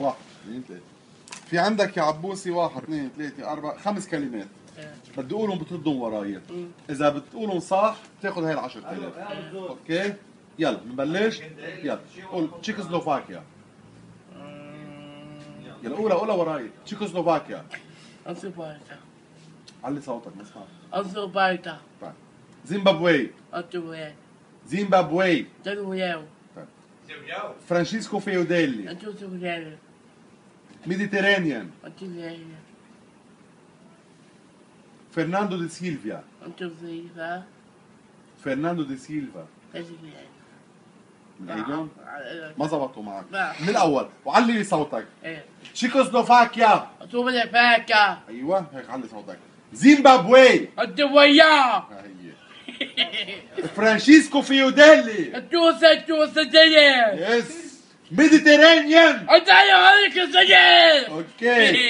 1 2 3. في عندك يا عبوسي 1 2 3 4 5 كلمات بدي اقولهم بتردهم وراي. اذا بتقولهم صح بتاخذ هاي ال 10000. اوكي يلا بنبلش. يلا قول تشيكوسلوفاكيا. يلا قولها وراي. تشيكوسلوفاكيا. أنسوبايتا. علي صوتك ما اسمع. أنسوبايتا. طيب زيمبابوي. أنتويا. زيمبابوي. تنوياو. فرانشيسكو فيوديلي. أنتوسوياو. ميديترانيان. أنتوياو. فرناندو دي سيلفيا. أنتوسيفا. فرناندو دي سيلفا. أنتوياو. نعيدهم؟ ما زبطوا معك. لا. من الاول وعلي لي صوتك. إيه. تشيكوسلوفاكيا. أنتوسوفاكا. ايوه هيك علي صوتك. زيمبابوي. أنتويا. هي فرانشيسكو فيوديلي. أنتوسا. يس. ميديترانيان. أنت عليك السجن. اوكي